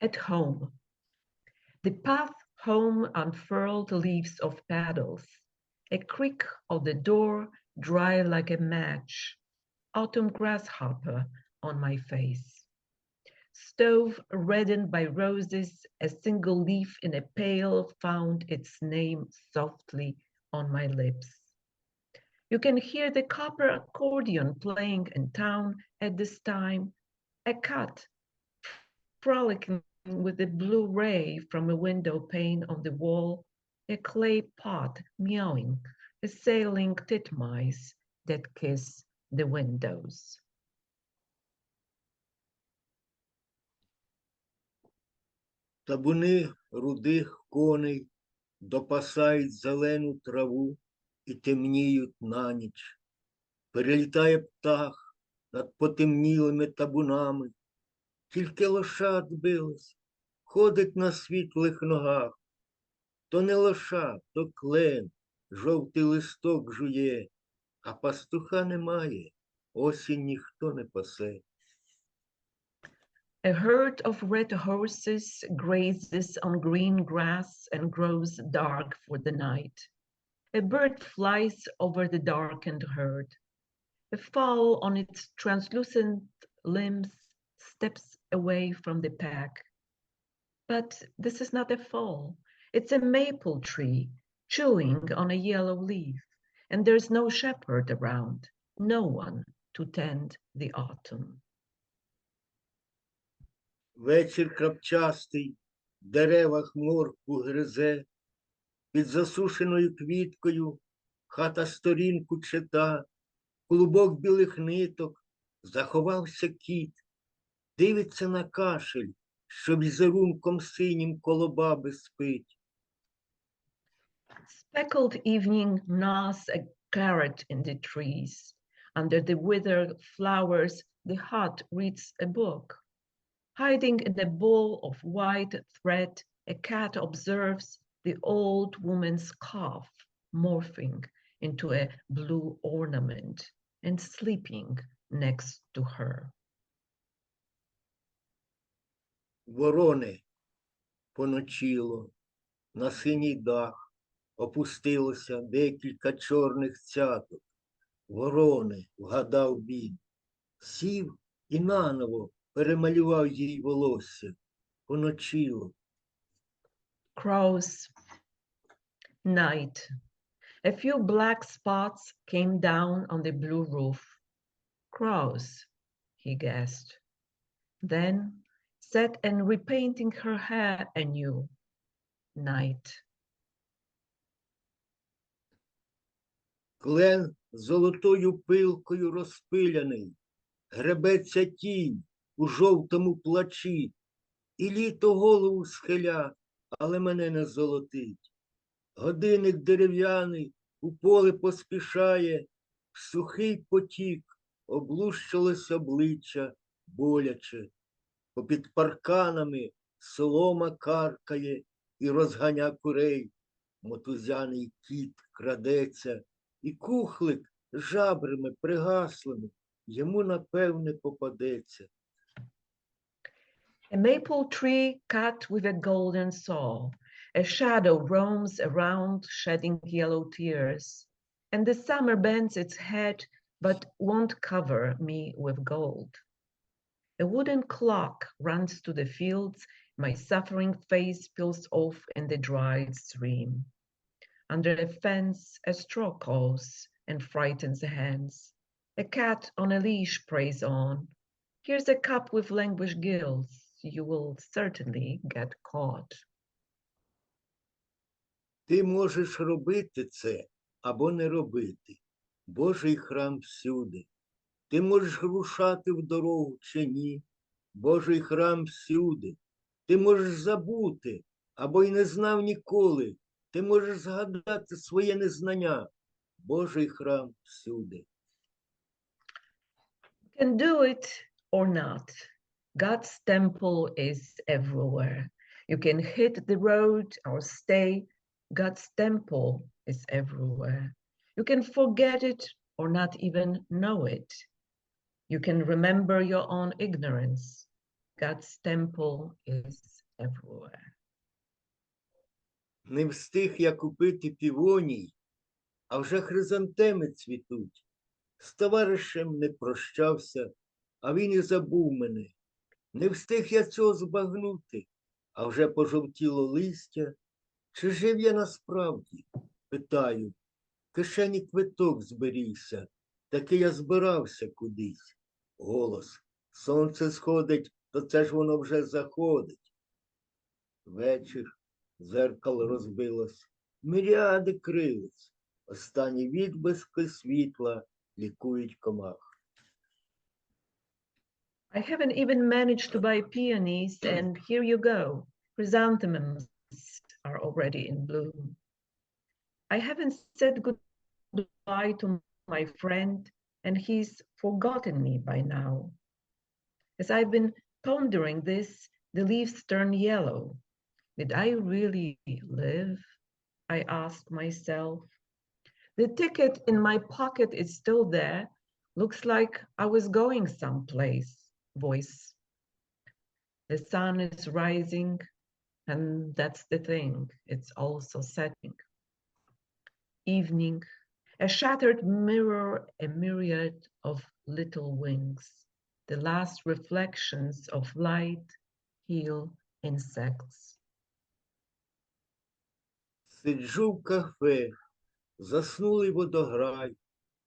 At home. The path home unfurled leaves of petals. A creak of the door, dry like a match. Autumn grasshopper on my face. Stove reddened by roses, a single leaf in a pail found its name softly on my lips. You can hear the copper accordion playing in town at this time. A cat frolicking with the blue ray from a window pane on the wall. a clay pot meowing, assailing titmice that kiss the windows. Табуни рудих коней допасають зелену траву і темніють на ніч. Перелітає птах над потемнілими табунами, тільки лоша збилась, ходить на світлих ногах. То не лоша, то клен, жовтий листок жує, а пастуха немає, осінь ніхто не пасе. A herd of red horses grazes on green grass and grows dark for the night. A bird flies over the darkened herd. A fowl on its translucent limbs steps away from the pack. But this is not a fowl. It's a maple tree chewing on a yellow leaf, and there's no shepherd around, no one to tend the autumn. Вечір крапчастий, в деревах моркву гризе, під засушеною квіткою хата сторінку чита, клубок білих ниток, заховався кіт, дивиться на кашель, що візерунком синім коло баби спить. Speckled evening gnaws a carrot in the trees. Under the withered flowers, the hut reads a book. Hiding in a ball of white thread, a cat observes the old woman's cough morphing into a blue ornament and sleeping next to her. Ворони поночило, на синій дах опустилося декілька чорних цяток. Ворони, вгадав він, сів і наново перемалював їй волосся. Поночило. Crows. Night. A few black spots came down on the blue roof. Crows, he guessed. Then sat and repainting her hair anew. Night. Клен золотою пилкою розпиляний, гребеться тінь у жовтому плачі, і літо голову схиля, але мене не золотить. Годинник дерев'яний у поле поспішає, в сухий потік облущилось обличчя боляче. Попід парканами солома каркає і розганя курей. Мотузяний кіт крадеться, і кухлик з жабрами пригаслими йому, напевне, попадеться. A maple tree cut with a golden saw. A shadow roams around, shedding yellow tears. And the summer bends its head, but won't cover me with gold. A wooden clock runs to the fields. My suffering face peels off in the dried stream. Under a fence, a straw calls and frightens the hens. A cat on a leash preys on. Here's a cup with languished gills. You will certainly get caught. Ти можеш робити це або не робити. Божий храм всюди. Ти можеш рушати в дорогу чи ні. Божий храм всюди. Ти можеш забути або й не знав ніколи. Ти можеш згадати своє незнання. Божий храм всюди. You can do it or not. God's temple is everywhere. You can hit the road or stay. God's temple is everywhere. You can forget it or not even know it. You can remember your own ignorance. God's temple is everywhere. Не встиг я купити півоній, а вже хризантеми цвітуть. З товаришем не прощався, а він і забув мене. Не встиг я цього збагнути, а вже пожовтіло листя. Чи жив я насправді? Питаю. В кишені квиток зберігся, таки я збирався кудись. Голос. Сонце сходить, то це ж воно вже заходить. Вечір. Зеркало розбилось, міріади крилиць, останні відблиски світла лікують комах. I haven't even managed to buy peonies, and here you go. Chrysanthemums are already in bloom. I haven't said goodbye to my friend, and he's forgotten me by now. As I've been pondering this, the leaves turn yellow. Did I really live? I ask myself. The ticket in my pocket is still there. Looks like I was going someplace. Voice. The sun is rising, and that's the thing. It's also setting. Evening. A shattered mirror, a myriad of little wings. The last reflections of light heal insects. Сиджу в кафе, заснулий водограй,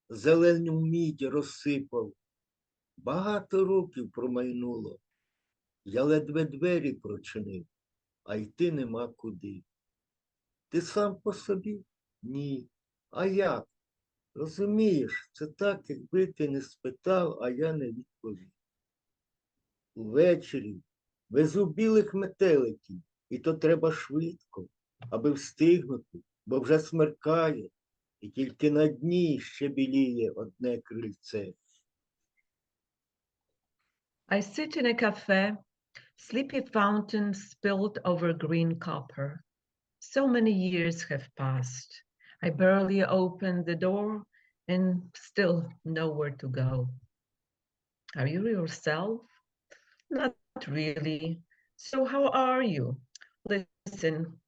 зелену мідь розсипав. Багато років промайнуло. Я ледве двері прочинив, а йти нема куди. Ти сам по собі? Ні. А як? Розумієш, це так, якби ти не спитав, а я не відповів. Увечері везу білих метеликів, і то треба швидко, аби встигнути, бо вже смеркає, і тільки на дні ще біліє одне крильце. I sit in a cafe, sleepy fountain spilled over green copper. So many years have passed. I barely opened the door and still nowhere to go. Are you yourself? Not really. So how are you? Listen,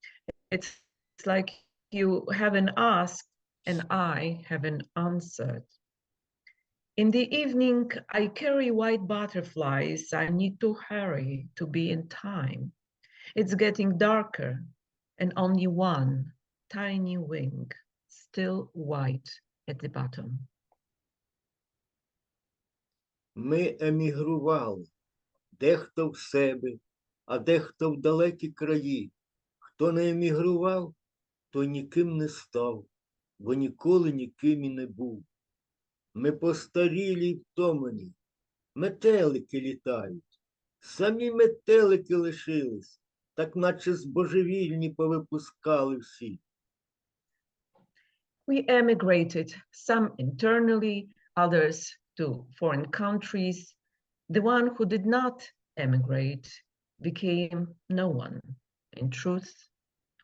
it's like you haven't asked and I haven't answered. In the evening, I carry white butterflies. I need to hurry to be in time. It's getting darker and only one tiny wing, still white at the bottom. Ми емігрували, дехто в себе, а дехто в далекі краї. Хто не емігрував, той ніким не став, бо ніколи ніким і не був. Ми постарілі й втомлені, метелики літають. Самі метелики лишились, так наче збожевільні повипускали всі. We emigrated, some internally, others to foreign countries. The one who did not emigrate became no one. In truth,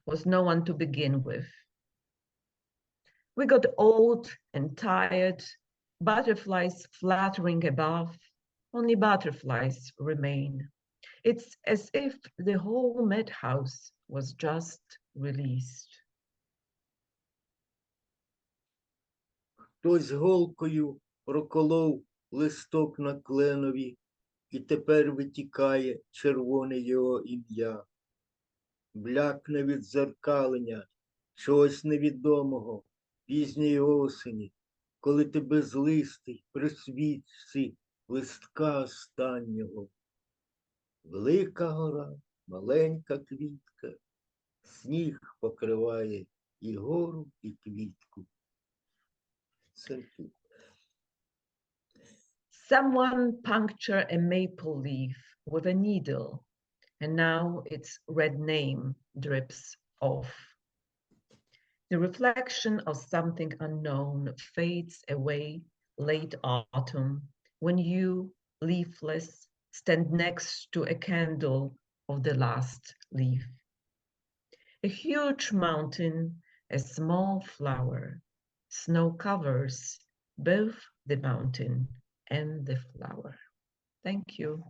was no one to begin with. We got old and tired, butterflies fluttering above, only butterflies remain. It's as if the whole madhouse was just released. Хтось голкою проколов листок на кленові, і тепер витікає червоне його ім'я. Блякне від дзеркалення чогось невідомого пізньої осені, коли ти безлистий при свічці листка останнього. Велика гора, маленька квітка, сніг покриває і гору, і квітку. Someone punctured a maple leaf with a needle, and now its red name drips off. The reflection of something unknown fades away late autumn when you, leafless, stand next to a candle of the last leaf. A huge mountain, a small flower. Snow covers both the mountain and the flower. Thank you.